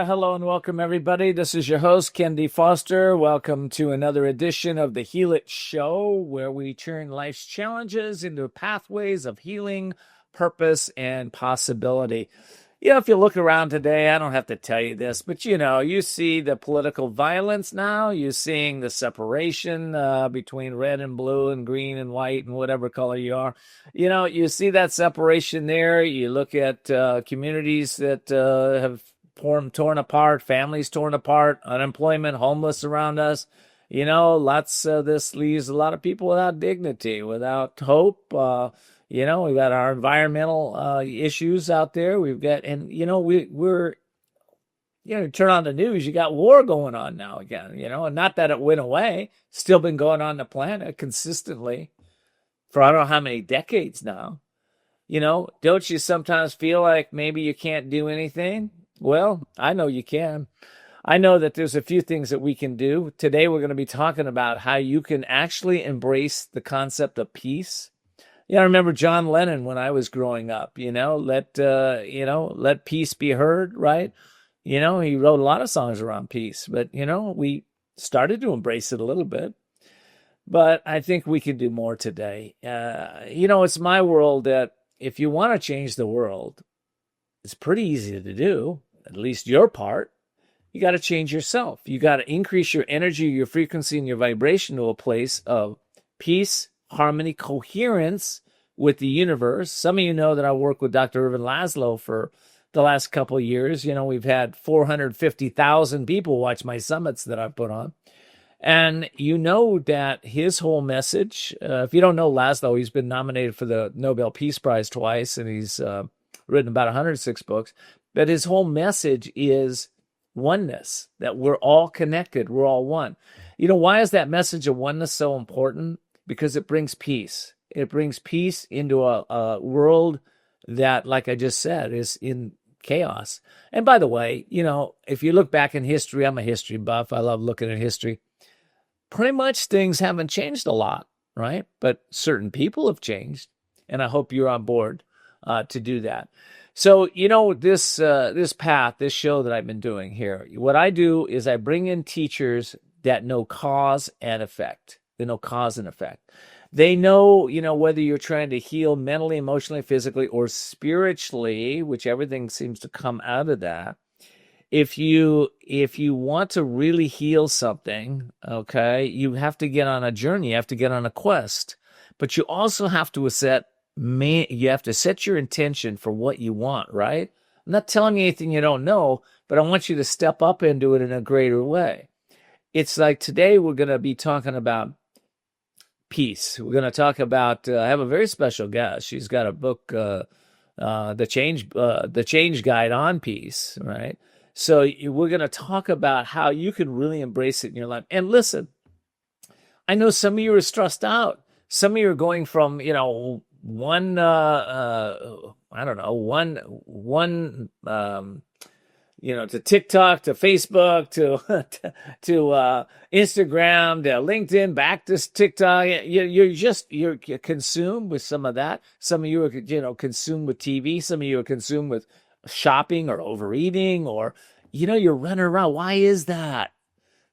Hello and welcome everybody. This is your host, Ken D. Foster. Welcome to another edition of the Heal It Show, where we turn life's challenges into pathways of healing, purpose, and possibility. If you look around today, I don't have to tell you this, but you see the political violence now. You're seeing the separation between red and blue and green and white and whatever color you are. You see that separation there. You look at communities that have torn apart, families torn apart, unemployment, homeless around us. Lots of this leaves a lot of people without dignity, without hope. We've got our environmental issues out there. We've got, we're turn on the news, you got war going on now again, and not that it went away, still been going on the planet consistently for I don't know how many decades now. Don't you sometimes feel like maybe you can't do anything? Well, I know you can. I know that there's a few things that we can do. Today, we're going to be talking about how you can actually embrace the concept of peace. I remember John Lennon when I was growing up, let peace be heard, right? He wrote a lot of songs around peace, but, we started to embrace it a little bit. But I think we can do more today. It's my world that if you want to change the world, it's pretty easy to do, at least your part. You got to change yourself. You got to increase your energy, your frequency, and your vibration to a place of peace, harmony, coherence with the universe. Some of you know that I work with Dr. Irvin Laszlo for the last couple of years. We've had 450,000 people watch my summits that I've put on. And that his whole message, if you don't know Laszlo, he's been nominated for the Nobel Peace Prize twice, and he's written about 106 books. But his whole message is oneness, that we're all connected, we're all one. Why is that message of oneness so important? Because it brings peace. It brings peace into a world that, like I just said, is in chaos. And by the way, if you look back in history, I'm a history buff. I love looking at history. Pretty much things haven't changed a lot, right? But certain people have changed, and I hope you're on board to do that. So, this path, this show that I've been doing here, what I do is I bring in teachers that know cause and effect. They know cause and effect. They know, whether you're trying to heal mentally, emotionally, physically, or spiritually, which everything seems to come out of that. If you want to really heal something, okay, you have to get on a journey. You have to get on a quest. But you also have to set your intention for what you want, right? I'm not telling you anything you don't know, but I want you to step up and do it in a greater way. It's like today we're going to be talking about peace. We're going to talk about, I have a very special guest. She's got a book, the Change Guide on Peace, right? So we're going to talk about how you can really embrace it in your life. And listen, I know some of you are stressed out. Some of you are going from, one to TikTok, to Facebook, to Instagram, to LinkedIn, back to TikTok. You're consumed with some of that. Some of you are, consumed with TV. Some of you are consumed with shopping or overeating, or, you're running around. Why is that?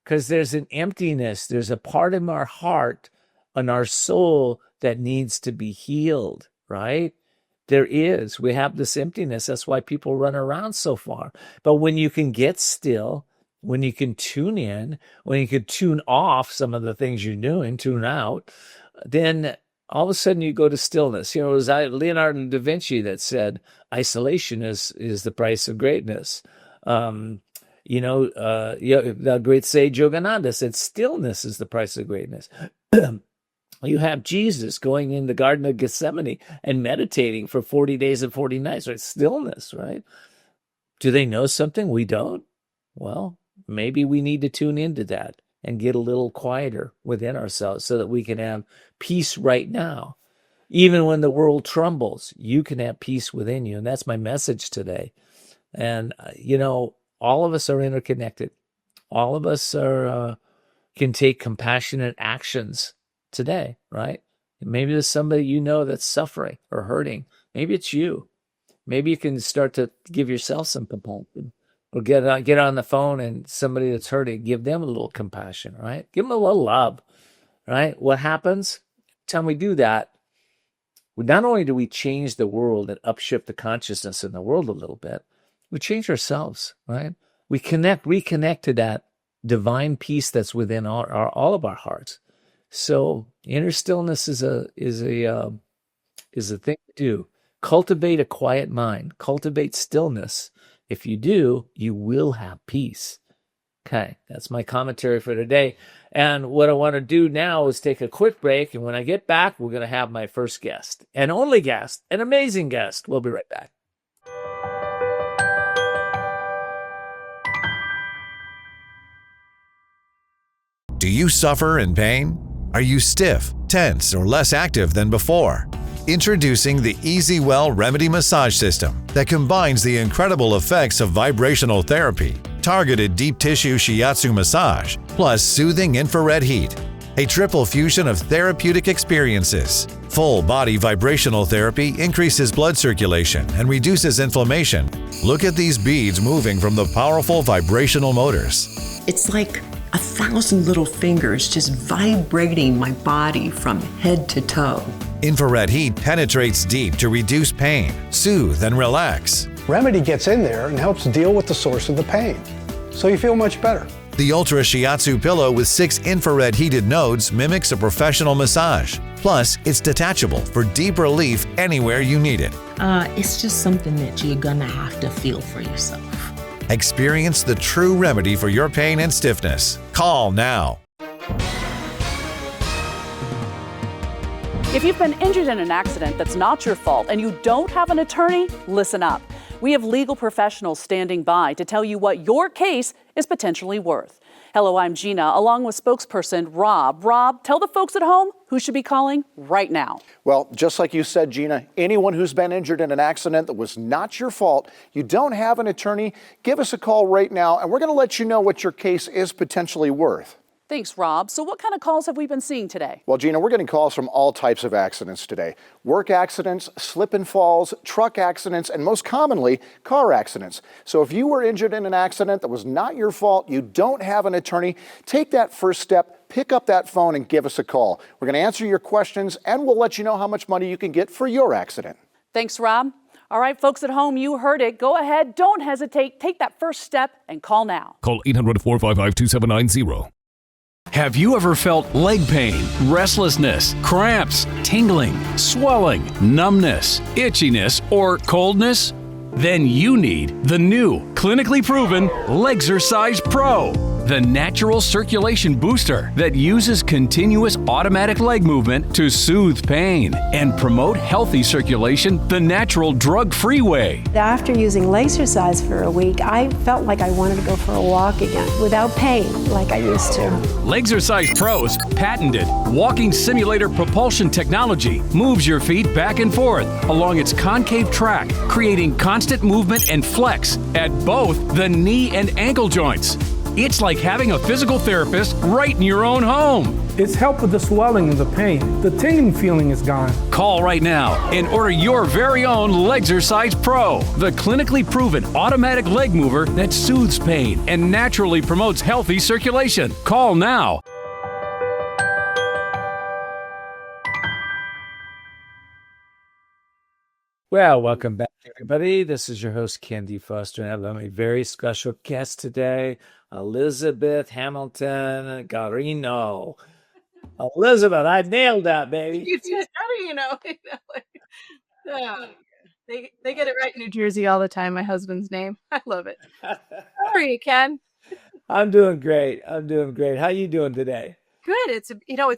Because there's an emptiness. There's a part of our heart and our soul that needs to be healed, right? There is. We have this emptiness. That's why people run around so far. But when you can get still, when you can tune in, when you can tune off some of the things you're doing, tune out, then all of a sudden you go to stillness. It was Leonardo da Vinci that said, isolation is the price of greatness. The great sage Yogananda said, stillness is the price of greatness. You have Jesus going in the Garden of Gethsemane and meditating for 40 days and 40 nights, right? Stillness, right? Do they know something we don't? Well, maybe we need to tune into that and get a little quieter within ourselves so that we can have peace right now. Even when the world trembles, you can have peace within you. And that's my message today. And, all of us are interconnected. All of us can take compassionate actions today, right? Maybe there's somebody that's suffering or hurting. Maybe it's you. Maybe you can start to give yourself some compassion. or get on the phone and somebody that's hurting, give them a little compassion, right? Give them a little love, right? What happens? Time we do that, not only do we change the world and upshift the consciousness in the world a little bit, we change ourselves, right? We reconnect to that divine peace that's within all of our hearts. So inner stillness is a thing to do. Cultivate a quiet mind. Cultivate stillness. If you do, you will have peace. Okay, that's my commentary for today. And what I want to do now is take a quick break. And when I get back, we're going to have my first guest, and only guest, an amazing guest. We'll be right back. Do you suffer in pain? Are you stiff, tense, or less active than before? Introducing the EasyWell Remedy Massage System that combines the incredible effects of vibrational therapy, targeted deep tissue shiatsu massage, plus soothing infrared heat. A triple fusion of therapeutic experiences. Full body vibrational therapy increases blood circulation and reduces inflammation. Look at these beads moving from the powerful vibrational motors. It's like 1,000 little fingers just vibrating my body from head to toe. Infrared heat penetrates deep to reduce pain, soothe, and relax. Remedy gets in there and helps deal with the source of the pain, so you feel much better. The Ultra Shiatsu pillow with 6 infrared heated nodes mimics a professional massage. Plus, it's detachable for deep relief anywhere you need it. It's just something that you're gonna have to feel for yourself. Experience the true remedy for your pain and stiffness. Call now. If you've been injured in an accident that's not your fault and you don't have an attorney, listen up. We have legal professionals standing by to tell you what your case is potentially worth. Hello, I'm Gina, along with spokesperson Rob. Rob, tell the folks at home who should be calling right now. Well, just like you said, Gina, anyone who's been injured in an accident that was not your fault, you don't have an attorney, give us a call right now, and we're going to let you know what your case is potentially worth. Thanks, Rob. So what kind of calls have we been seeing today? Well, Gina, we're getting calls from all types of accidents today. Work accidents, slip and falls, truck accidents, and most commonly, car accidents. So if you were injured in an accident that was not your fault, you don't have an attorney, take that first step, pick up that phone and give us a call. We're going to answer your questions and we'll let you know how much money you can get for your accident. Thanks, Rob. All right, folks at home, you heard it. Go ahead, don't hesitate, take that first step and call now. Call 800-455-2790. Have you ever felt leg pain, restlessness, cramps, tingling, swelling, numbness, itchiness, or coldness? Then you need the new, clinically proven Legzercise Pro, the natural circulation booster that uses continuous automatic leg movement to soothe pain and promote healthy circulation the natural drug-free way. After using Legzercise for a week, I felt like I wanted to go for a walk again without pain like I used to. Legzercise Pro's patented walking simulator propulsion technology moves your feet back and forth along its concave track, creating constant movement and flex at both the knee and ankle joints. It's like having a physical therapist right in your own home. It's helped with the swelling and the pain. The tingling feeling is gone. Call right now and order your very own Legzercise Pro, the clinically proven automatic leg mover that soothes pain and naturally promotes healthy circulation. Call now. Well, welcome back, everybody. This is your host, Candy Foster, and I have a very special guest today, Elizabeth Hamilton-Guarino. Elizabeth, I nailed that, baby. You did. They get it right in New Jersey all the time, my husband's name. I love it. How are you, Ken? I'm doing great. How you doing today? Good. It's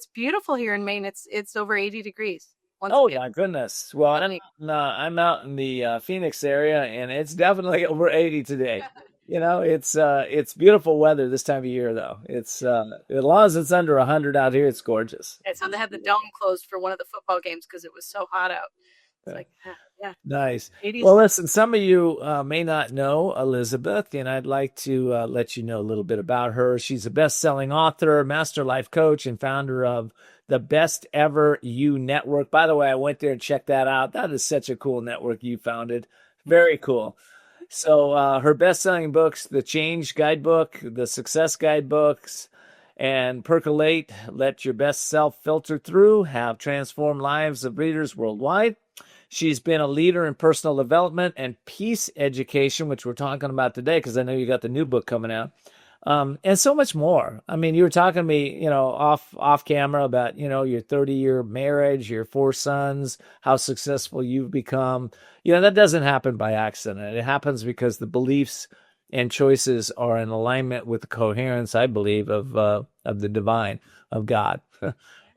beautiful here in Maine. It's over 80 degrees. My goodness. Well, I'm out in the Phoenix area, and it's definitely over 80 today. It's beautiful weather this time of year, though. It's as long as it's under 100 out here, it's gorgeous. Yeah, so they had the dome closed for one of the football games because it was so hot out. It's like, yeah. Nice. 80s. Well, listen, some of you may not know Elizabeth, and I'd like to let you know a little bit about her. She's a best-selling author, master life coach, and founder of the Best Ever You Network. By the way, I went there and checked that out. That is such a cool network you founded. Very cool. So her best-selling books, The Change Guidebook, The Success Guidebooks, and Percolate, Let Your Best Self Filter Through, have transformed lives of readers worldwide. She's been a leader in personal development and peace education, which we're talking about today because I know you got the new book coming out. And so much more. I mean, you were talking to me, off camera about, your 30-year marriage, your 4 sons, how successful you've become. That doesn't happen by accident. It happens because the beliefs and choices are in alignment with the coherence, I believe, of the divine, of God.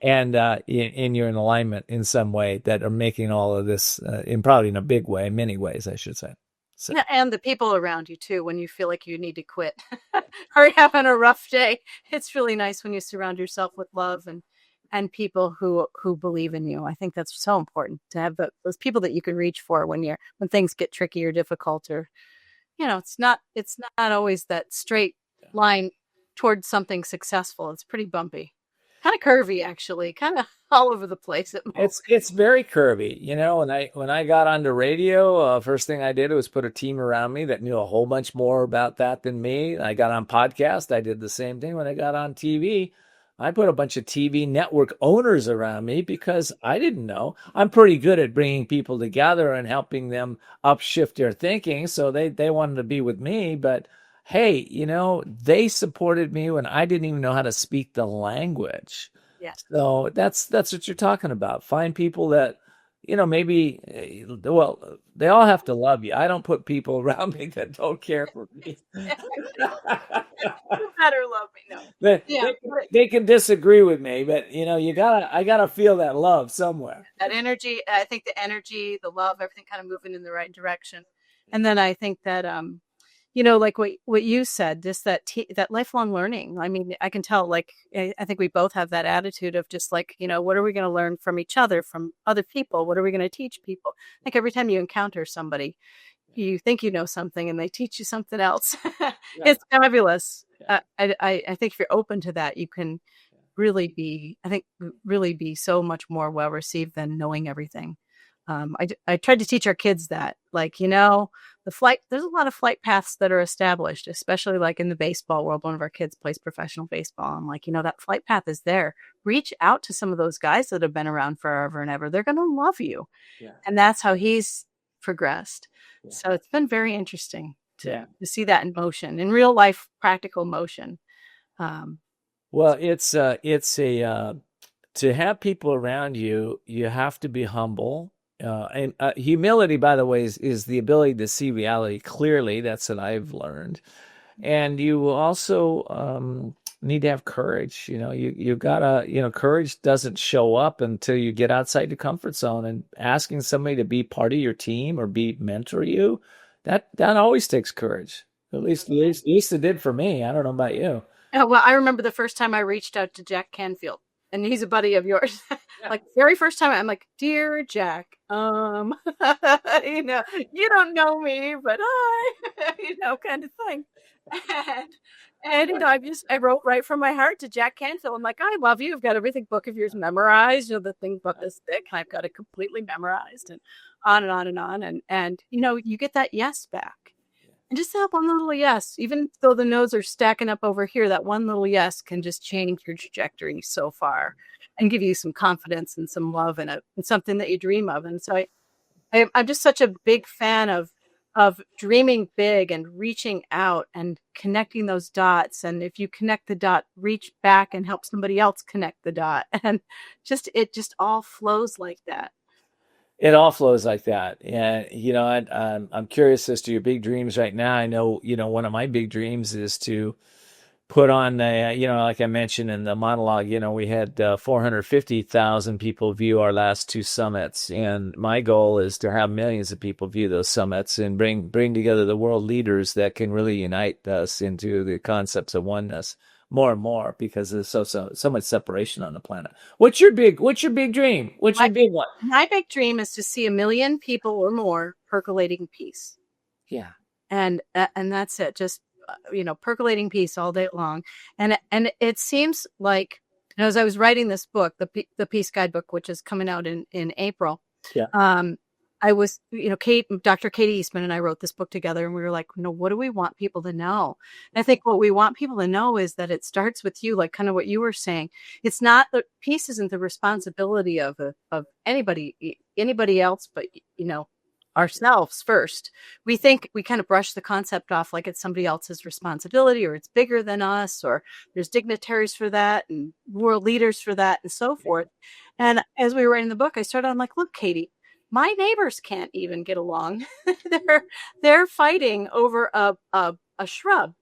And you're in alignment in some way that are making all of this, probably in a big way, many ways, I should say. So. And the people around you too, when you feel like you need to quit or you're having a rough day, it's really nice when you surround yourself with love and people who believe in you. I think that's so important to have those people that you can reach for when things get tricky or difficult, or it's not always that straight line towards something successful. It's pretty bumpy, kind of curvy, actually, kind of all over the place. It's very curvy. When I got onto radio, first thing I did was put a team around me that knew a whole bunch more about that than me. I got on podcast. I did the same thing. When I got on TV, I put a bunch of TV network owners around me because I didn't know. I'm pretty good at bringing people together and helping them upshift their thinking. So they wanted to be with me, but hey, they supported me when I didn't even know how to speak the language. Yeah. So that's what you're talking about. Find people that, maybe, they all have to love you. I don't put people around me that don't care for me. You better love me. No. They can disagree with me, but I gotta feel that love somewhere. That energy, I think the energy, the love, everything kind of moving in the right direction. And then I think that, like what you said, just that lifelong learning. I mean, I can tell, like, I think we both have that attitude of just like, what are we going to learn from each other, from other people? What are we going to teach people? Like every time you encounter somebody, you think you know something and they teach you something else. It's fabulous. I think if you're open to that, you can really be so much more well received than knowing everything. I tried to teach our kids that, like, there's a lot of flight paths that are established, especially like in the baseball world. One of our kids plays professional baseball. I'm like, that flight path is there. Reach out to some of those guys that have been around forever and ever. They're going to love you. Yeah. And that's how he's progressed. Yeah. So it's been very interesting to see that in motion, in real life, practical motion. Well, it's to have people around you, you have to be humble. And humility, by the way, is the ability to see reality clearly. That's what I've learned. And you also need to have courage. You gotta, courage doesn't show up until you get outside the comfort zone. And asking somebody to be part of your team or mentor you, that always takes courage. At least it did for me. I don't know about you. Oh, well, I remember the first time I reached out to Jack Canfield. And he's a buddy of yours. Like very first time, I'm like, dear Jack, you don't know me, but kind of thing. And I wrote right from my heart to Jack Canfield. I'm like, I love you. I've got everything book of yours memorized. The thing about this thick, and I've got it completely memorized, and on and on and on. And you get that yes back. And just that one little yes, even though the no's are stacking up over here, that one little yes can just change your trajectory so far and give you some confidence and some love and something that you dream of. And so I'm just such a big fan of dreaming big and reaching out and connecting those dots. And if you connect the dot, reach back and help somebody else connect the dot. And it just all flows like that. It all flows like that. And, I'm curious as to your big dreams right now. I know, one of my big dreams is to put on, like I mentioned in the monologue, we had 450,000 people view our last 2 summits. And my goal is to have millions of people view those summits and bring together the world leaders that can really unite us into the concepts of oneness more and more, because there's so much separation on the planet. What's your big dream? What's your big one? My big dream is to see 1 million people or more percolating peace. Yeah. And that's it. Just, percolating peace all day long. And it seems like, as I was writing this book, the Peace Guidebook, which is coming out in April. Yeah. Dr. Katie Eastman and I wrote this book together, and we were like, no, what do we want people to know? And I think what we want people to know is that it starts with you, like kind of what you were saying. It's not peace isn't the responsibility of anybody else, but ourselves first. We think we kind of brush the concept off like it's somebody else's responsibility, or it's bigger than us, or there's dignitaries for that and world leaders for that and so forth. And as we were writing the book, I'm like, look, Katie, my neighbors can't even get along. they're fighting over a shrub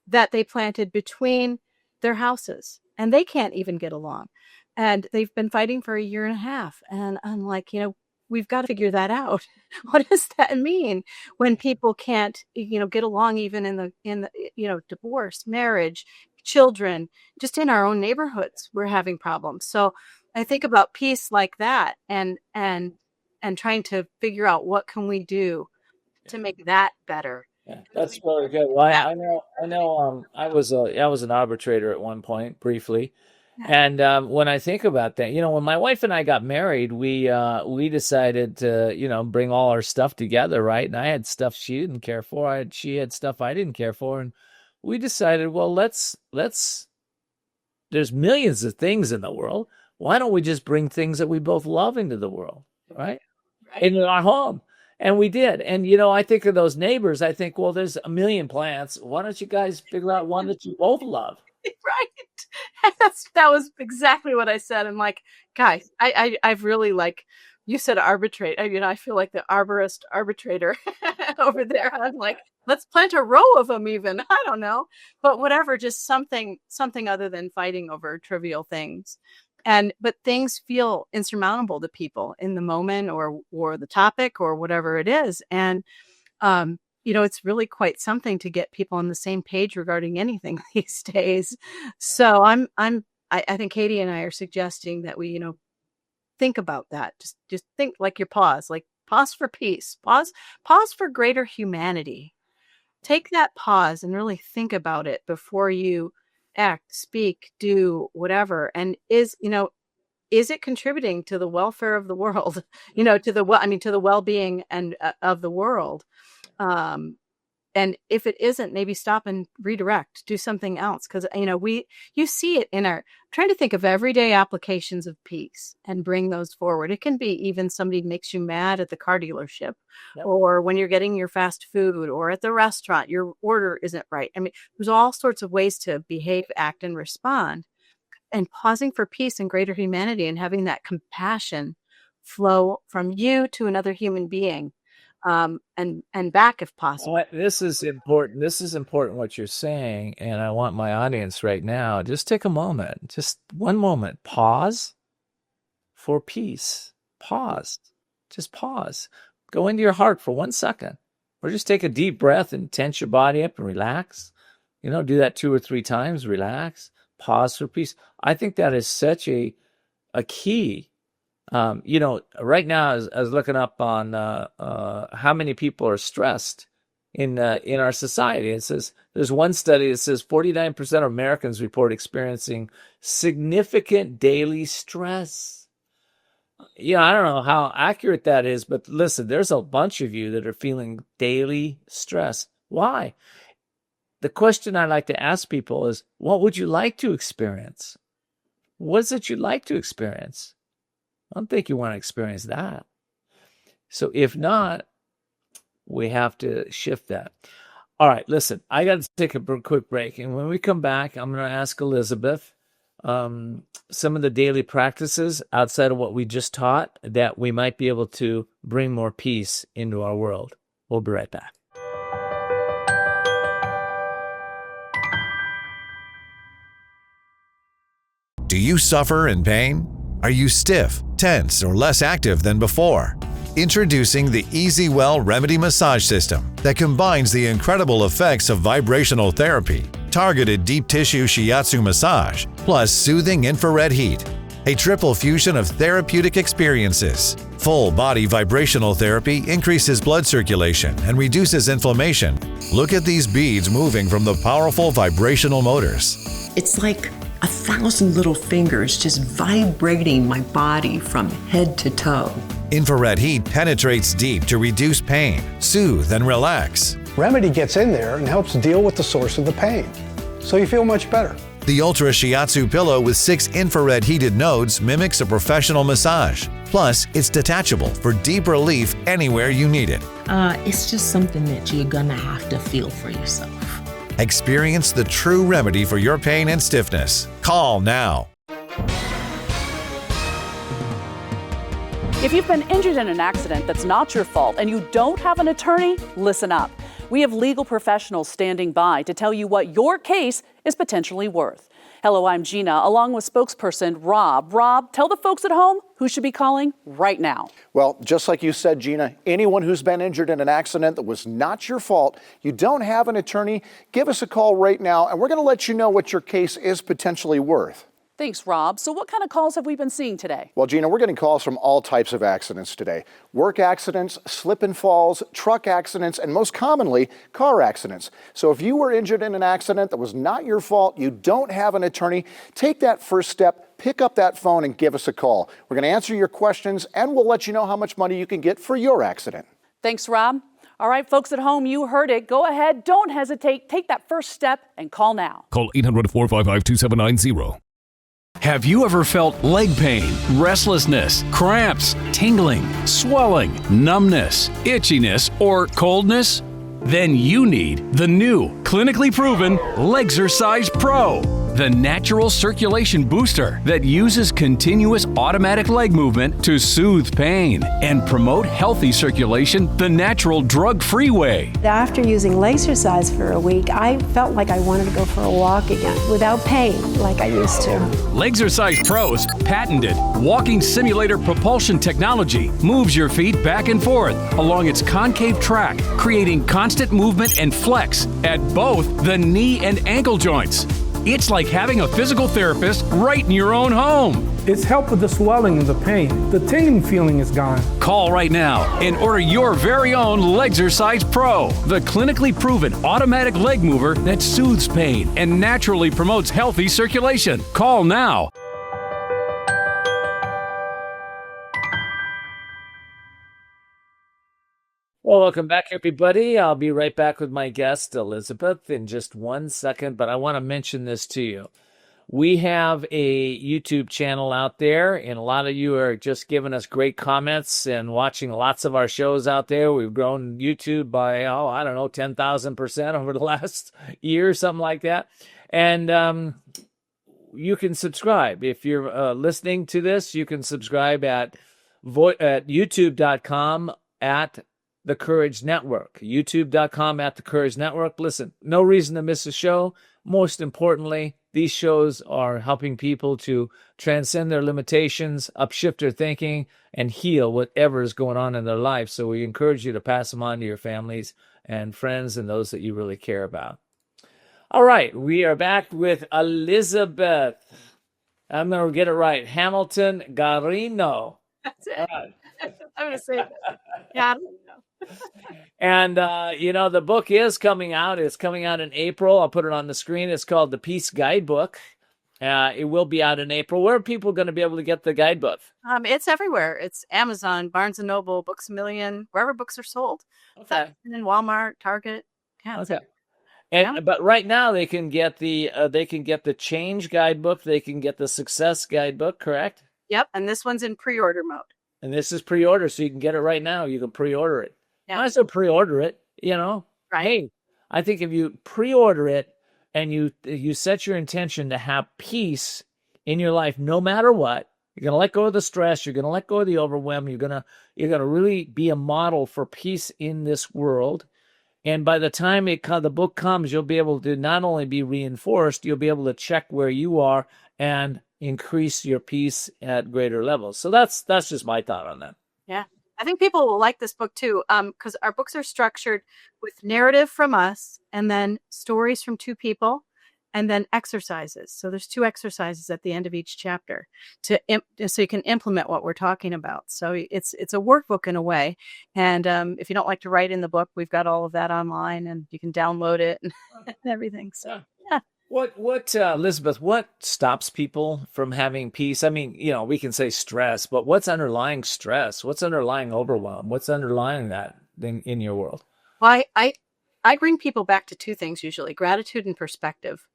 that they planted between their houses, and they can't even get along. And they've been fighting for 1.5 years. And I'm like, we've got to figure that out. What does that mean when people can't, get along, even in the divorce, marriage, children, just in our own neighborhoods, we're having problems. So I think about peace like that, and trying to figure out what can we do to make that better. Yeah, that's really good. Well, I know. I was an arbitrator at one point, briefly. And when I think about that, when my wife and I got married, we decided to, bring all our stuff together, right? And I had stuff she didn't care for. She had stuff I didn't care for. And we decided, well, let's, there's millions of things in the world. Why don't we just bring things that we both love into the world, right? Into our home. And we did. And, I think of those neighbors. I think, well, there's 1 million plants. Why don't you guys figure out one that you both love? Right. That was exactly what I said. I'm like, guys, I've really, like you said, arbitrate. I feel like the arborist arbitrator over there. I'm like, let's plant a row of them even. I don't know. But whatever, just something other than fighting over trivial things. But things feel insurmountable to people in the moment or the topic or whatever it is. And, it's really quite something to get people on the same page regarding anything these days. So I think Katie and I are suggesting that we, think about that. Just think, like, your pause for peace, pause for greater humanity. Take that pause and really think about it before you act, speak, do whatever. And is it contributing to the welfare of the world, to the well-being and of the world? And if it isn't, maybe stop and redirect, do something else. Cause you see it in trying to think of everyday applications of peace and bring those forward. It can be even somebody makes you mad at the car dealership, or when you're getting your fast food, or at the restaurant, your order isn't right. There's all sorts of ways to behave, act, and respond, and pausing for peace and greater humanity, and having that compassion flow from you to another human being. And back if possible. This is important. This is important what you're saying. And I want my audience right now, just take a moment, just one moment, pause for peace. Pause. Just pause. Go into your heart for 1 second, or just take a deep breath and tense your body up and relax. Do that 2 or 3 times, relax, pause for peace. I think that is such a key. Right now, I was looking up on how many people are stressed in our society. It says there's one study that says 49% of Americans report experiencing significant daily stress. I don't know how accurate that is, but listen, there's a bunch of you that are feeling daily stress. Why? The question I like to ask people is, what would you like to experience? What is it you'd like to experience? I don't think you want to experience that. So if not, we have to shift that. All right, listen, I got to take a quick break. And when we come back, I'm going to ask Elizabeth some of the daily practices outside of what we just taught that we might be able to bring more peace into our world. We'll be right back. Do you suffer in pain? Are you stiff, tense, or less active than before? Introducing the Easy Well Remedy Massage System that combines the incredible effects of vibrational therapy, targeted deep tissue shiatsu massage, plus soothing infrared heat. A triple fusion of therapeutic experiences. Full body vibrational therapy increases blood circulation and reduces inflammation. Look at these beads moving from the powerful vibrational motors. It's like 1,000 little fingers just vibrating my body from head to toe. Infrared heat penetrates deep to reduce pain, soothe, and relax. Remedy gets in there and helps deal with the source of the pain, so you feel much better. The Ultra Shiatsu pillow with 6 infrared heated nodes mimics a professional massage. Plus, it's detachable for deep relief anywhere you need it. It's just something that you're gonna have to feel for yourself. Experience the true remedy for your pain and stiffness. Call now. If you've been injured in an accident that's not your fault and you don't have an attorney, listen up. We have legal professionals standing by to tell you what your case is potentially worth. Hello, I'm Gina, along with spokesperson Rob. Rob, tell the folks at home who should be calling right now. Well, just like you said, Gina, anyone who's been injured in an accident that was not your fault, you don't have an attorney, give us a call right now, and we're going to let you know what your case is potentially worth. Thanks, Rob. So what kind of calls have we been seeing today? Well, Gina, we're getting calls from all types of accidents today. Work accidents, slip and falls, truck accidents, and most commonly, car accidents. So if you were injured in an accident that was not your fault, you don't have an attorney, take that first step, pick up that phone and give us a call. We're going to answer your questions and we'll let you know how much money you can get for your accident. Thanks, Rob. All right, folks at home, you heard it. Go ahead, don't hesitate, take that first step and call now. Call 800-455-2790. Have you ever felt leg pain, restlessness, cramps, tingling, swelling, numbness, itchiness, or coldness? Then you need the new, clinically proven Legzercise Pro, the natural circulation booster that uses continuous automatic leg movement to soothe pain and promote healthy circulation the natural drug-free way. After using Legzercise for a week, I felt like I wanted to go for a walk again without pain like I used to. Legzercise Pro's patented walking simulator propulsion technology moves your feet back and forth along its concave track, creating constant movement and flex at both the knee and ankle joints. It's like having a physical therapist right in your own home. It's helped with the swelling and the pain. The tingling feeling is gone. Call right now and order your very own Legzercise Pro, the clinically proven automatic leg mover that soothes pain and naturally promotes healthy circulation. Call now. Well, welcome back, everybody. I'll be right back with my guest, Elizabeth, in just 1 second, but I want to mention this to you. We have a YouTube channel out there, and a lot of you are just giving us great comments and watching lots of our shows out there. We've grown YouTube by, 10,000% over the last year, something like that. And you can subscribe. If you're listening to this, you can subscribe at youtube.com at The Courage Network, youtube.com at The Courage Network. Listen, no reason to miss a show. Most importantly, these shows are helping people to transcend their limitations, upshift their thinking, and heal whatever is going on in their life. So we encourage you to pass them on to your families and friends and those that you really care about. All right, we are back with Elizabeth. I'm going to get it right. Hamilton-Guarino. That's it. I'm going to say that. Yeah, I don't know. And, the book is coming out. It's coming out in April. I'll put it on the screen. It's called The Peace Guidebook. It will be out in April. Where are people going to be able to get the guidebook? It's everywhere. It's Amazon, Barnes & Noble, Books A Million, wherever books are sold. Okay. And then Walmart, Target. Yeah, okay. But right now they can get the Change Guidebook. They can get the Success Guidebook, correct? Yep. And this one's in pre-order mode. And this is pre-order, so you can get it right now. You can pre-order it. Yeah. I still pre-order it, Right. Hey, I think if you pre-order it and you set your intention to have peace in your life, no matter what, you're going to let go of the stress. You're going to let go of the overwhelm. You're going to really be a model for peace in this world. And by the time the book comes, you'll be able to not only be reinforced, you'll be able to check where you are and increase your peace at greater levels. So that's just my thought on that. Yeah. I think people will like this book too, because our books are structured with narrative from us and then stories from two people and then exercises. So there's 2 exercises at the end of each chapter so you can implement what we're talking about. So it's a workbook in a way. And if you don't like to write in the book, we've got all of that online and you can download it and everything. So yeah. Elizabeth, what stops people from having peace? I mean, we can say stress, but what's underlying stress? What's underlying overwhelm? What's underlying that in your world? Well, I bring people back to two things usually: gratitude and perspective.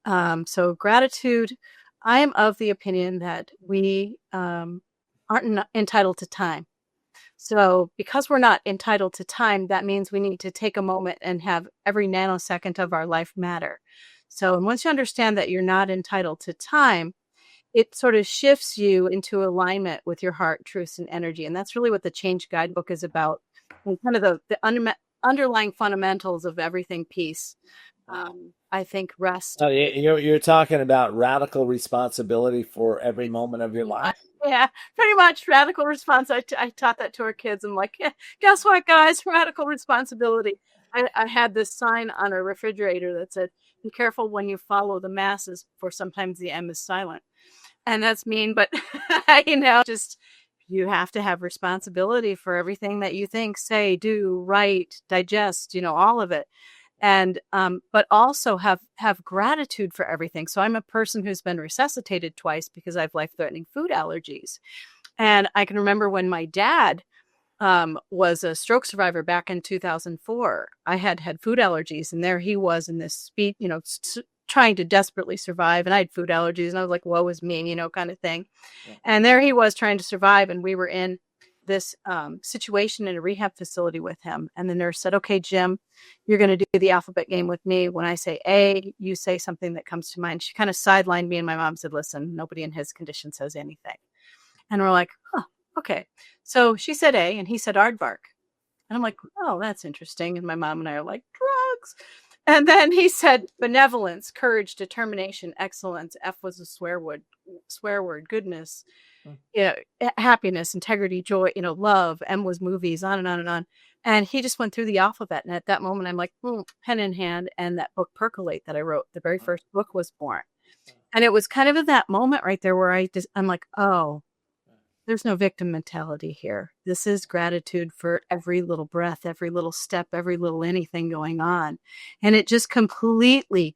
So gratitude, I am of the opinion that we aren't entitled to time. So because we're not entitled to time, that means we need to take a moment and have every nanosecond of our life matter. So and once you understand that you're not entitled to time, it sort of shifts you into alignment with your heart, truth, and energy. And that's really what the Change Guidebook is about. And kind of the underlying fundamentals of everything peace. I think rest. You're talking about radical responsibility for every moment of your life. Yeah, pretty much radical response. I taught that to our kids. I'm like, yeah, guess what, guys? Radical responsibility. I had this sign on a refrigerator that said, be careful when you follow the masses, for sometimes the M is silent. And that's mean, but just you have to have responsibility for everything that you think, say, do, write, digest, all of it. And but also have gratitude for everything. So I'm a person who's been resuscitated twice because I have life-threatening food allergies. And I can remember when my dad was a stroke survivor back in 2004. I had food allergies, and there he was in this speed, trying to desperately survive. And I had food allergies, and I was like, woe is me, kind of thing. Yeah. And there he was trying to survive, and we were in this situation in a rehab facility with him. And the nurse said, okay, Jim, you're going to do the alphabet game with me. When I say A, you say something that comes to mind. She kind of sidelined me, and my mom said, listen, nobody in his condition says anything. And we're like, huh, okay. So she said A, and he said aardvark. And I'm like, oh, that's interesting. And my mom and I are like, drugs. And then he said benevolence, courage, determination, excellence. F was a swear word, goodness, happiness, integrity, joy, love. M was movies, on and on and on. And he just went through the alphabet. And at that moment, I'm like, pen in hand. And that book, Percolate, that I wrote, the very first book, was born. And it was kind of at that moment right there where I'm like, oh, there's no victim mentality here. This is gratitude for every little breath, every little step, every little anything going on. And it just completely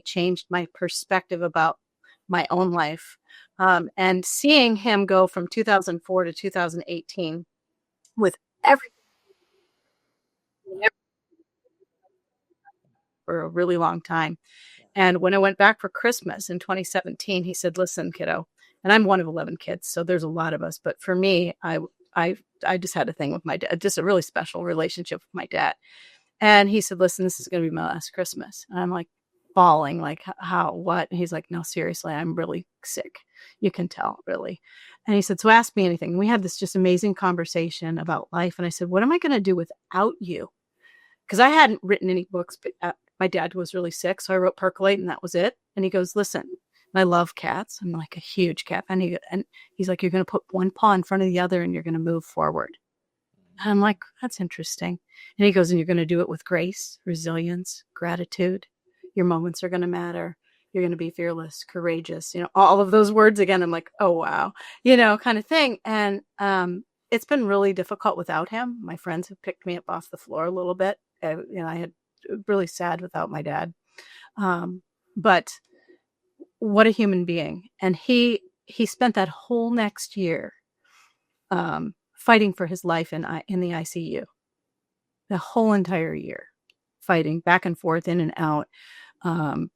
changed my perspective about my own life. And seeing him go from 2004 to 2018 with everything for a really long time. And when I went back for Christmas in 2017, he said, listen, kiddo, and I'm one of 11 kids, so there's a lot of us. But for me, I just had a thing with my dad, just a really special relationship with my dad. And he said, listen, this is going to be my last Christmas. And I'm like bawling, like, how, what? And he's like, no, seriously, I'm really sick. You can tell, really. And he said, so ask me anything. And we had this just amazing conversation about life. And I said, what am I going to do without you? Because I hadn't written any books, but my dad was really sick. So I wrote Percolate, and that was it. And he goes, listen, I love cats. I'm like a huge cat fan. And he's like, you're going to put one paw in front of the other and you're going to move forward. And I'm like, that's interesting. And he goes, and you're going to do it with grace, resilience, gratitude. Your moments are going to matter. You're going to be fearless, courageous, all of those words again. I'm like, oh, wow, kind of thing. And it's been really difficult without him. My friends have picked me up off the floor a little bit. I had really sad without my dad. But what a human being. And he spent that whole next year fighting for his life in the ICU. The whole entire year, fighting back and forth, in and out.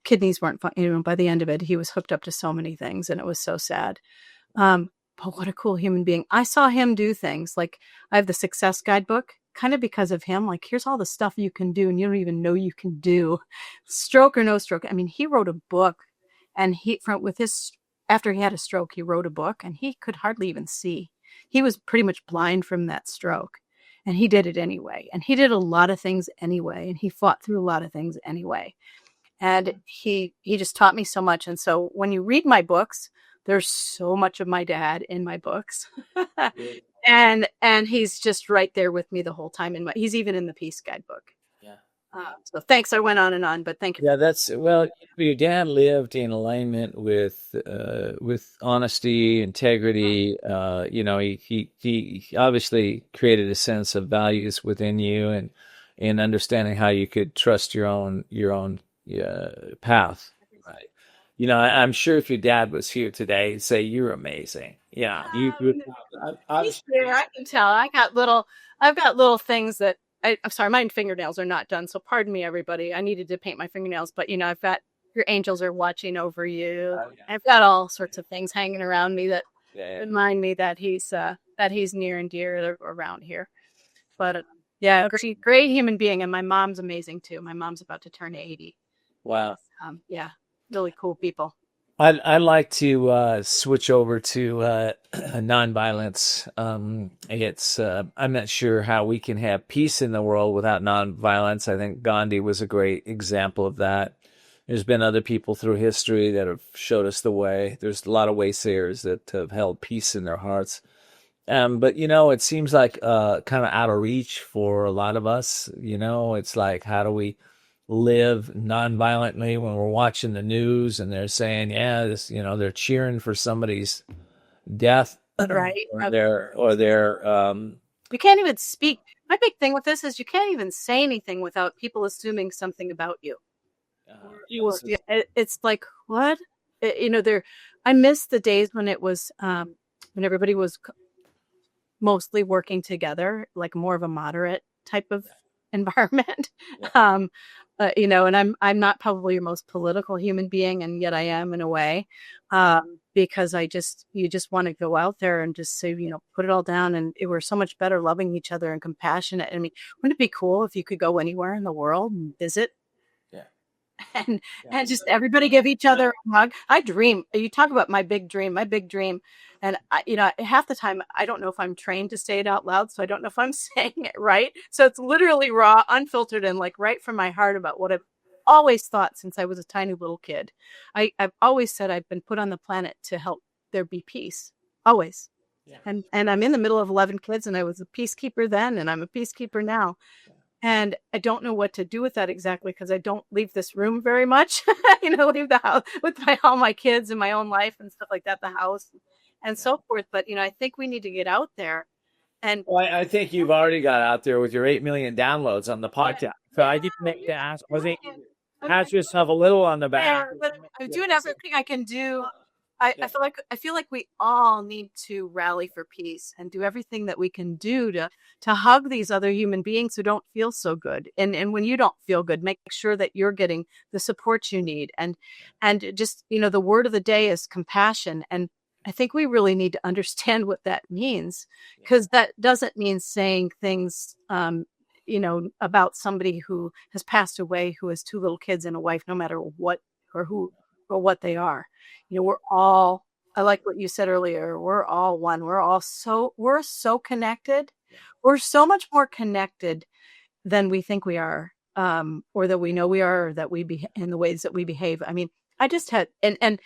Kidneys weren't fine. By the end of it, he was hooked up to so many things, and it was so sad. But what a cool human being. I saw him do things like I have the Success Guidebook, kind of because of him. Like, here's all the stuff you can do and you don't even know you can do, stroke or no stroke. I mean, he wrote a book. And after he had a stroke, he wrote a book, and he could hardly even see. He was pretty much blind from that stroke, and he did it anyway. And he did a lot of things anyway, and he fought through a lot of things anyway. And he just taught me so much. And so when you read my books, there's so much of my dad in my books. and he's just right there with me the whole time. He's even in the Peace Guidebook. So thanks. I went on and on, but thank you. Yeah, your dad lived in alignment with honesty, integrity. He obviously created a sense of values within you, and understanding how you could trust your own path. I'm sure if your dad was here today, he'd say you're amazing. Yeah, you. He's there. I can tell. I've got little things that I'm sorry, my fingernails are not done. So pardon me, everybody. I needed to paint my fingernails, but I've got your angels are watching over you. I've got all sorts of things hanging around me that remind me that he's near and dear around here. But yeah, great human being, and my mom's amazing too. My mom's about to turn 80. Wow. Yeah, really cool people. I'd like to switch over to nonviolence. I'm not sure how we can have peace in the world without nonviolence. I think Gandhi was a great example of that. There's been other people through history that have showed us the way. There's a lot of waysayers that have held peace in their hearts. But it seems like kind of out of reach for a lot of us. It's like, how do we live nonviolently when we're watching the news and they're saying, they're cheering for somebody's death, right? or they're you can't even speak. My big thing with this is you can't even say anything without people assuming something about you. It's like, what? I miss the days when it was when everybody was mostly working together, like more of a moderate type of environment. And I'm not probably your most political human being, and yet I am in a way, because you just want to go out there and just say, put it all down. And we're so much better loving each other and compassionate. I mean, wouldn't it be cool if you could go anywhere in the world and visit? And just everybody give each other a hug. I dream. You talk about my big dream. And half the time I don't know if I'm trained to say it out loud, so I don't know if I'm saying it right. So it's literally raw, unfiltered, and like right from my heart about what I've always thought since I was a tiny little kid. I've always said I've been put on the planet to help there be peace. Always. Yeah. And I'm in the middle of 11 kids, and I was a peacekeeper then, and I'm a peacekeeper now. And I don't know what to do with that exactly, because I don't leave this room very much, leave the house with all my kids and my own life and stuff like that, the house and so forth. But, I think we need to get out there. And I think you've already got out there with your 8 million downloads on the podcast. So I didn't make the ask. I think pat yourself a little on the back. Yeah, but I'm doing everything I can do. I feel like we all need to rally for peace and do everything that we can do to hug these other human beings who don't feel so good. And when you don't feel good, make sure that you're getting the support you need. And just, the word of the day is compassion. And I think we really need to understand what that means, because that doesn't mean saying things, about somebody who has passed away, who has 2 little kids and a wife, no matter what or who or what they are. We're all, I like what you said earlier, we're all one. We're so connected. We're so much more connected than we think we are, or that we know we are, or that we be in the ways that we behave. I mean, I just had, and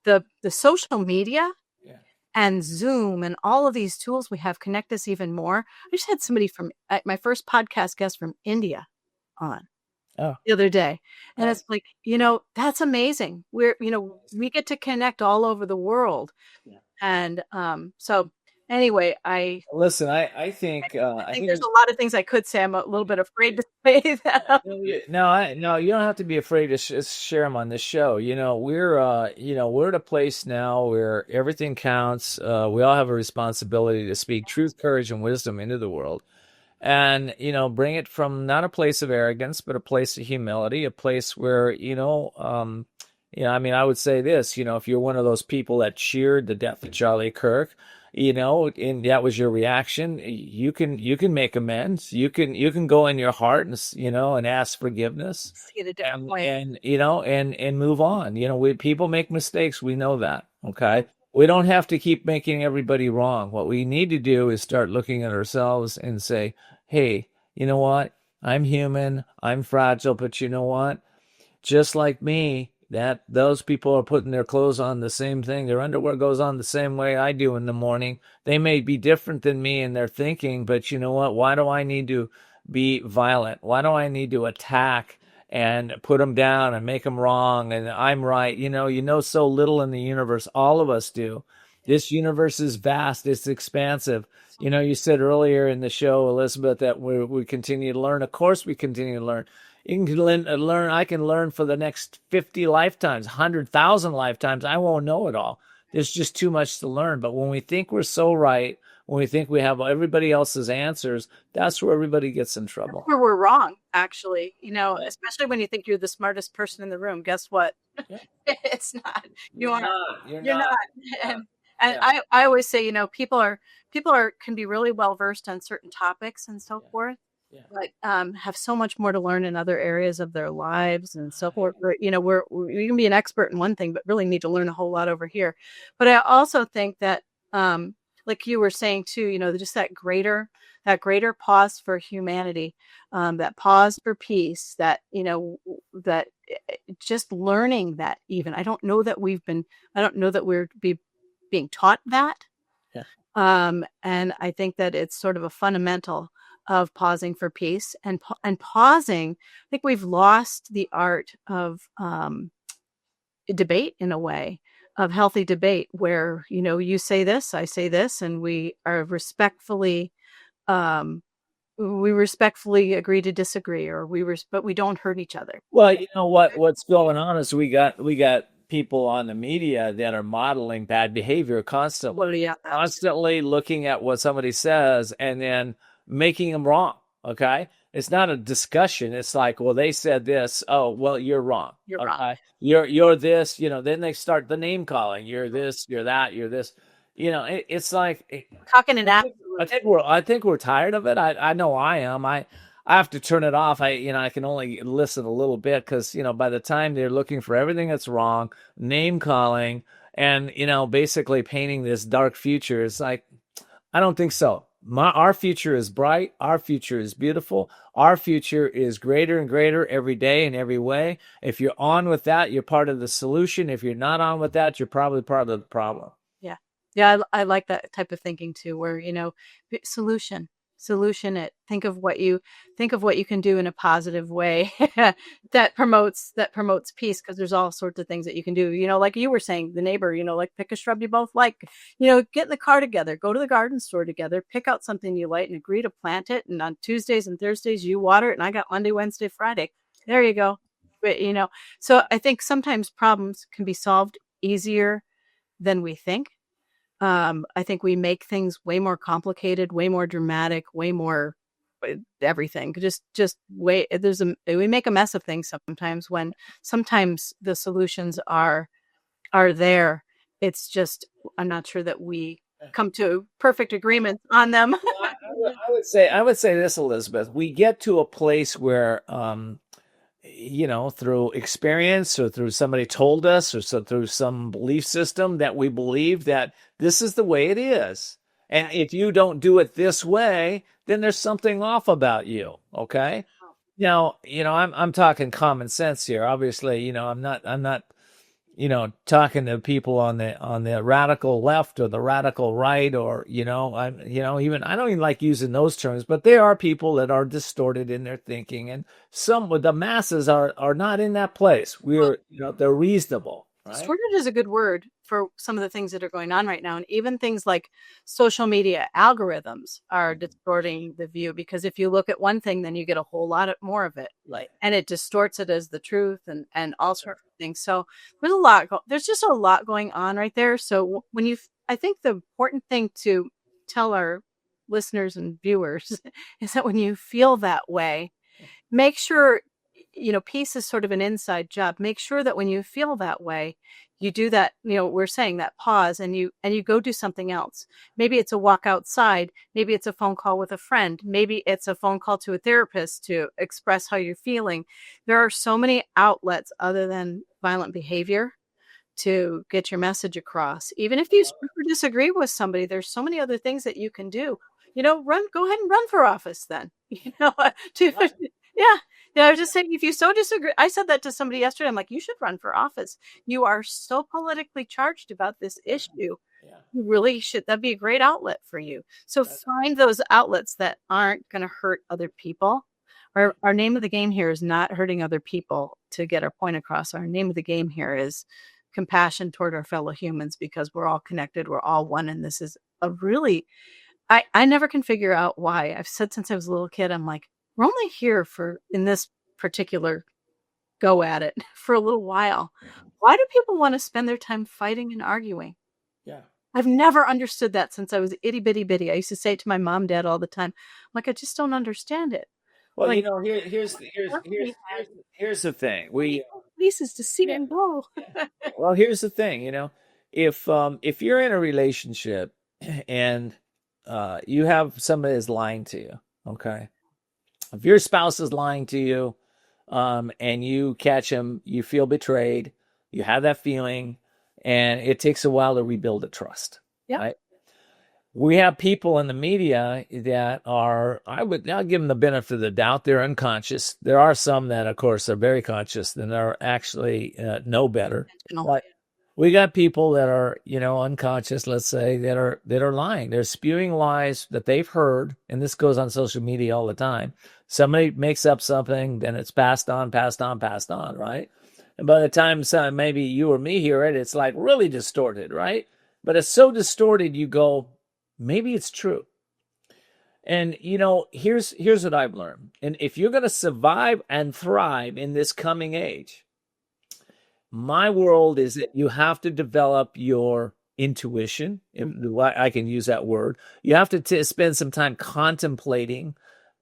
the social media and Zoom and all of these tools we have connect us even more. I just had somebody from my first podcast guest from India on. The other day. And it's like, that's amazing. We get to connect all over the world. Yeah. And so anyway, I think there's a lot of things I could say. I'm a little bit afraid to say that. No, you don't have to be afraid to share them on this show. We're at a place now where everything counts. We all have a responsibility to speak truth, courage, and wisdom into the world. And, bring it from not a place of arrogance, but a place of humility, a place where, I would say this, if you're one of those people that cheered the death of Charlie Kirk, and that was your reaction, you can make amends. You can go in your heart and ask forgiveness and move on. People make mistakes. We know that. Okay. We don't have to keep making everybody wrong. What we need to do is start looking at ourselves and say, hey, you know what? I'm human. I'm fragile. But you know what? Just like me, those people are putting their clothes on the same thing. Their underwear goes on the same way I do in the morning. They may be different than me in their thinking, but you know what? Why do I need to be violent? Why do I need to attack and put them down and make them wrong and I'm right? So little in the universe. All of us do. This universe is vast. It's expansive. You said earlier in the show, Elizabeth, that we continue to learn. Of course we continue to learn. You can learn. I can learn for the next 50 lifetimes, 100,000 lifetimes. I won't know it all. There's just too much to learn. But when we think we're so right, when we think we have everybody else's answers, that's where everybody gets in trouble. Where we're wrong, actually, especially when you think you're the smartest person in the room. Guess what? Yeah. It's not. You're not. And I always say, people can be really well versed on certain topics and so forth, but have so much more to learn in other areas of their lives and so forth. We can be an expert in one thing, but really need to learn a whole lot over here. But I also think that, like you were saying too, just that greater pause for humanity, that pause for peace, that, that just learning that even, I don't know that we're being taught that. Yeah. And I think that it's sort of a fundamental of pausing for peace and pausing. I think we've lost the art of debate, in a way, of healthy debate where, you say this, I say this, and we are respectfully agree to disagree, or but we don't hurt each other. Well, what's going on is we got people on the media that are modeling bad behavior constantly. Well, yeah. Constantly looking at what somebody says and then making them wrong. Okay. It's not a discussion. It's like, well, they said this. Oh, well, you're wrong. You're wrong. You're this, then they start the name calling. You're this, you're that, you're this. It's like cocking it out. I think we're tired of it. I know I am. I have to turn it off. I can only listen a little bit because, by the time they're looking for everything that's wrong, name calling, and, basically painting this dark future, it's like, I don't think so. Our future is bright. Our future is beautiful. Our future is greater and greater every day in every way. If you're on with that, you're part of the solution. If you're not on with that, you're probably part of the problem. Yeah. Yeah. I like that type of thinking too, where, solution it. Think of what you can do in a positive way that promotes peace. Cause there's all sorts of things that you can do, like you were saying, the neighbor, like pick a shrub you both like, get in the car together, go to the garden store together, pick out something you like and agree to plant it. And on Tuesdays and Thursdays you water it. And I got Monday, Wednesday, Friday. There you go. But, so I think sometimes problems can be solved easier than we think. I think we make things way more complicated, way more dramatic, way more everything. We make a mess of things sometimes when sometimes the solutions are there. It's just, I'm not sure that we come to perfect agreement on them. I would say this, Elizabeth, we get to a place where, through experience or through somebody told us or through some belief system that we believe that this is the way it is. And if you don't do it this way, then there's something off about you. Okay. Now, I'm talking common sense here. Obviously, I'm not talking to people on the radical left or the radical right, or, I don't even like using those terms, but there are people that are distorted in their thinking, and the masses are not in that place. They're reasonable. Right? Distorted is a good word for some of the things that are going on right now. And even things like social media algorithms are distorting the view, because if you look at one thing, then you get a whole lot more of it. Right. And it distorts it as the truth and all sorts of things. So there's just a lot going on right there. So I think the important thing to tell our listeners and viewers is that when you feel that way, make sure, peace is sort of an inside job. Make sure that when you feel that way, you do that, we're saying that pause and you go do something else. Maybe it's a walk outside. Maybe it's a phone call with a friend. Maybe it's a phone call to a therapist to express how you're feeling. There are so many outlets other than violent behavior to get your message across. Even if you disagree with somebody, there's so many other things that you can do. Go ahead and run for office then. Yeah. I was just saying, if you so disagree, I said that to somebody yesterday. I'm like, you should run for office. You are so politically charged about this issue. Yeah. You really should. That'd be a great outlet for you. So find those outlets that aren't going to hurt other people. Our name of the game here is not hurting other people to get our point across. Our name of the game here is compassion toward our fellow humans, because we're all connected. We're all one. And this is a really, I never can figure out why. I've said since I was a little kid, I'm like, we're only here in this particular go at it for a little while. Why do people want to spend their time fighting and arguing? Yeah. I've never understood that since I was itty bitty bitty. I used to say it to my mom, dad all the time. I'm like, I just don't understand it. Well, Like, here's the thing. Pieces to see and go. Well, here's the thing, if you're in a relationship and you have somebody that's lying to you, okay? If your spouse is lying to you, and you catch him, you feel betrayed, you have that feeling, and it takes a while to rebuild the trust. Yeah. Right? We have people in the media that are, I'll give them the benefit of the doubt. They're unconscious. There are some that, of course, are very conscious and are actually know better. But we got people that are, unconscious, let's say, that are lying. They're spewing lies that they've heard, and this goes on social media all the time. Somebody makes up something, then it's passed on, right? And by the time maybe you or me hear it, it's like really distorted, right? But it's so distorted, you go, maybe it's true. And, here's what I've learned. And if you're going to survive and thrive in this coming age, my world is that you have to develop your intuition, if I can use that word. You have to spend some time contemplating.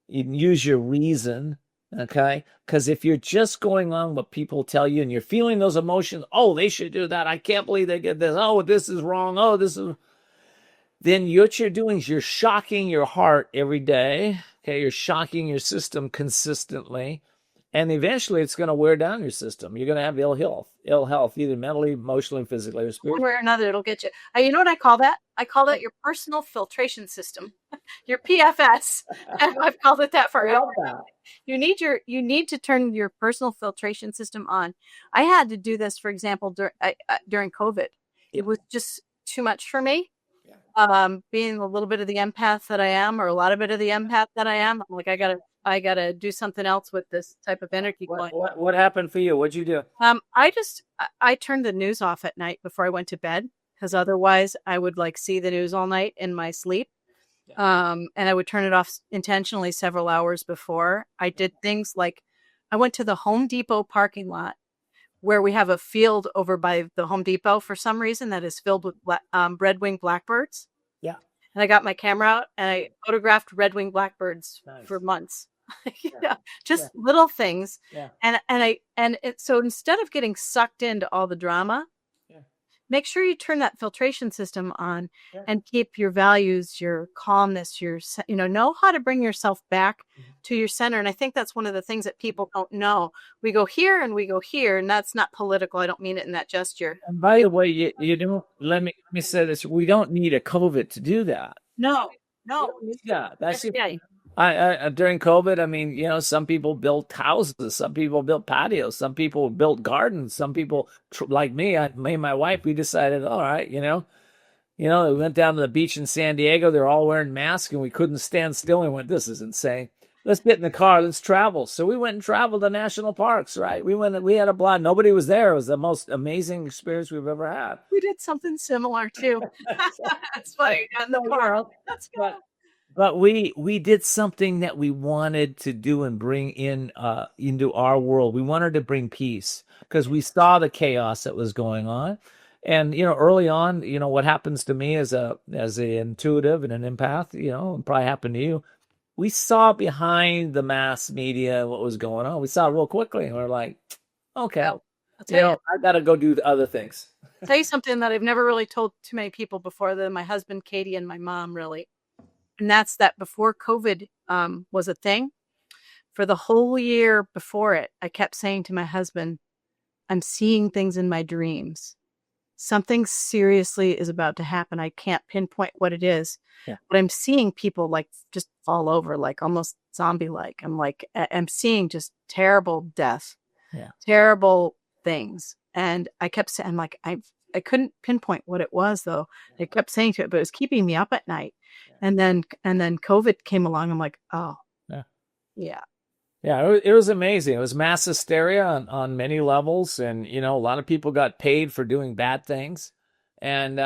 You can use your reason, okay? Because if you're just going on what people tell you and you're feeling those emotions, oh, they should do that. I can't believe they get this. Oh, this is wrong. Oh, this is... Then what you're doing is you're shocking your heart every day. Okay, you're shocking your system consistently. And eventually it's going to wear down your system. You're going to have ill health, either mentally, emotionally, physically, or spiritually. One way or another, it'll get you. You know what I call that? I call that your personal filtration system, your PFS. I've called it that for a while. You need to turn your personal filtration system on. I had to do this, for example, during COVID. It was just too much for me. Being a little bit of the empath that I am, or a lot of bit of the empath that I am, I'm like, I gotta do something else with this type of energy going. What happened for you? What'd you do? I turned the news off at night before I went to bed, because otherwise I would see the news all night in my sleep. And I would turn it off intentionally several hours before. I did things like I went to the Home Depot parking lot, where we have a field over by the Home Depot for some reason that is filled with red-winged blackbirds. Yeah. And I got my camera out and I photographed red-winged blackbirds for months. Little things. Yeah. So instead of getting sucked into all the drama, make sure you turn that filtration system on and keep your values, your calmness, know how to bring yourself back to your center. And I think that's one of the things that people don't know. We go here and we go here, and that's not political. I don't mean it in that gesture. And by the way, you don't, let me say this. We don't need a COVID to do that. No. Yeah, that's I during COVID, I mean, some people built houses, some people built patios, some people built gardens, some people like me and my wife, we decided, all right, we went down to the beach in San Diego. They're all wearing masks and we couldn't stand still. And we went, this is insane. Let's get in the car. Let's travel. So we went and traveled to national parks, right? We had a blast. Nobody was there. It was the most amazing experience we've ever had. We did something similar too. That's funny. In the car. That's good. But we did something that we wanted to do and bring in into our world. We wanted to bring peace because we saw the chaos that was going on. And, early on, what happens to me as an intuitive and an empath, and probably happened to you, we saw behind the mass media what was going on. We saw it real quickly and we're like, okay, I got to go do other things. I'll tell you something that I've never really told too many people before, than my husband, Katie, and my mom, really. And that's that before COVID was a thing, for the whole year before it, I kept saying to my husband, I'm seeing things in my dreams. Something seriously is about to happen. I can't pinpoint what it is, but I'm seeing people just fall over, almost zombie-like. I'm seeing just terrible death, terrible things. And I kept saying, I couldn't pinpoint what it was, though. I kept saying to it, but it was keeping me up at night. And then COVID came along. I'm like, oh, yeah. It was amazing. It was mass hysteria on many levels. And, a lot of people got paid for doing bad things. And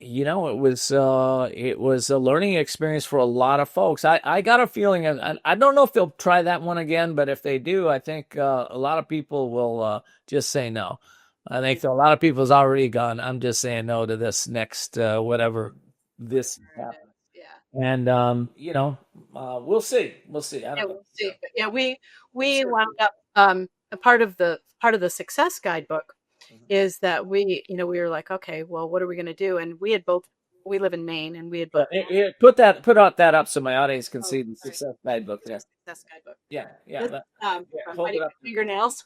it was a learning experience for a lot of folks. I got a feeling, and I don't know if they'll try that one again, but if they do, I think a lot of people will just say no. I think a lot of people's already gone, I'm just saying no to this next whatever this happens. And we'll see. We'll see. I don't know. We'll see. But yeah, we wound up a part of the success guidebook is that we were like, okay, well, what are we going to do? And we live in Maine, and we had both. Put that up so my audience can see the success guidebook there. Success guidebook. Yeah. Hold it up. Fingernails.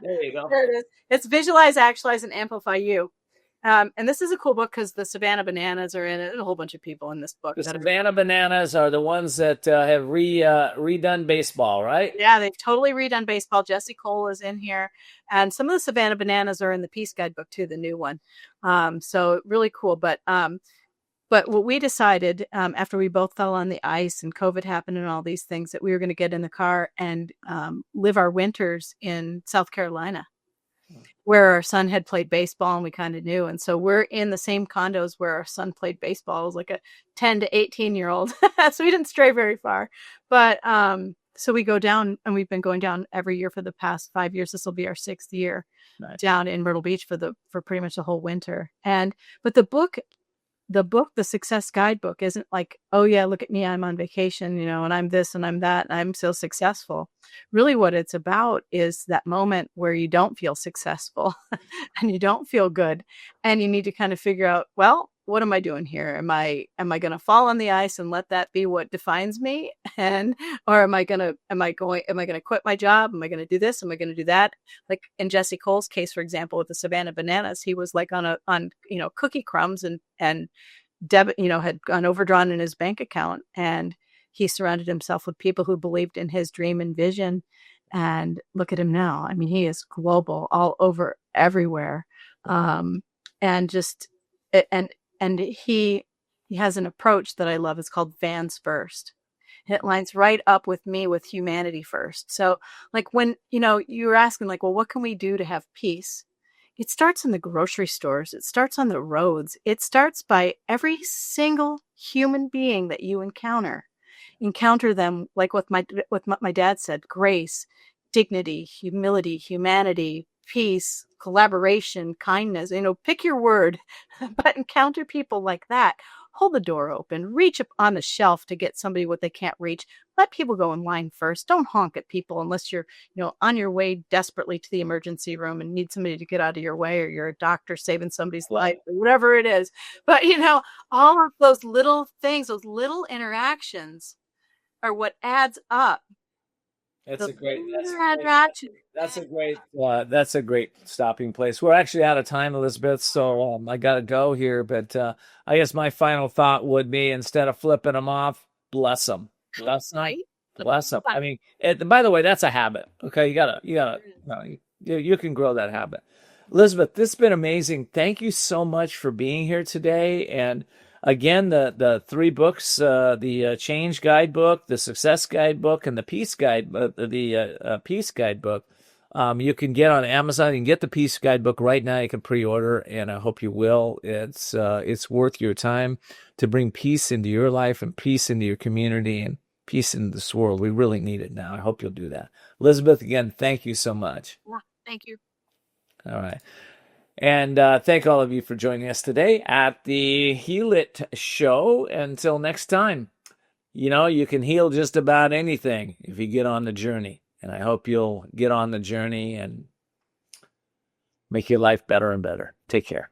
There you go. There it is. It's Visualize, Actualize, and Amplify You. And this is a cool book because the Savannah Bananas are in it. There's a whole bunch of people in this book. The Savannah Bananas are the ones that have redone baseball, right? Yeah, they've totally redone baseball. Jesse Cole is in here. And some of the Savannah Bananas are in the Peace Guidebook too, the new one. So really cool. But what we decided after we both fell on the ice and COVID happened and all these things, that we were going to get in the car and live our winters in South Carolina, where our son had played baseball and we kind of knew. And so we're in the same condos where our son played baseball. It was like a 10 to 18-year-old. So we didn't stray very far. But so we go down, and we've been going down every year for the past 5 years. This will be our 6th year. Nice. Down in Myrtle Beach for pretty much the whole winter. But the book, the Success Guidebook, isn't like, oh yeah, look at me, I'm on vacation, and I'm this and I'm that, and I'm so successful. Really what it's about is that moment where you don't feel successful and you don't feel good, and you need to kind of figure out, well, what am I doing here? Am I going to fall on the ice and let that be what defines me? Or am I going to quit my job? Am I going to do this? Am I going to do that? Like in Jesse Cole's case, for example, with the Savannah Bananas, he was like on cookie crumbs, and debit, had gone overdrawn in his bank account, and he surrounded himself with people who believed in his dream and vision. And look at him now. I mean, he is global, all over, everywhere. And he has an approach that I love. It's called Vans First. It lines right up with me, with humanity first. So like when, you were asking like, well, what can we do to have peace? It starts in the grocery stores. It starts on the roads. It starts by every single human being that you encounter them, like what my dad said, grace, dignity, humility, humanity, peace, collaboration, kindness, pick your word, but encounter people like that. Hold the door open, reach up on the shelf to get somebody what they can't reach. Let people go in line first. Don't honk at people unless you're, on your way desperately to the emergency room and need somebody to get out of your way, or you're a doctor saving somebody's life, or whatever it is. But, all of those little things, those little interactions are what adds up. That's a great stopping place. We're actually out of time, Elizabeth, so I got to go here. But I guess my final thought would be, instead of flipping them off, bless them. Bless them. I mean, by the way, that's a habit. Okay, you can grow that habit. Elizabeth, this has been amazing. Thank you so much for being here today. And again, the 3 books, the Change Guidebook, the Success Guidebook, and the Peace Guidebook, Peace Guidebook, you can get on Amazon. You can get the Peace Guidebook right now. You can pre-order, and I hope you will. It's worth your time to bring peace into your life and peace into your community and peace in this world. We really need it now. I hope you'll do that. Elizabeth, again, thank you so much. Yeah, thank you. All right. And thank all of you for joining us today at the Heal It Show. Until next time, you can heal just about anything if you get on the journey. And I hope you'll get on the journey and make your life better and better. Take care.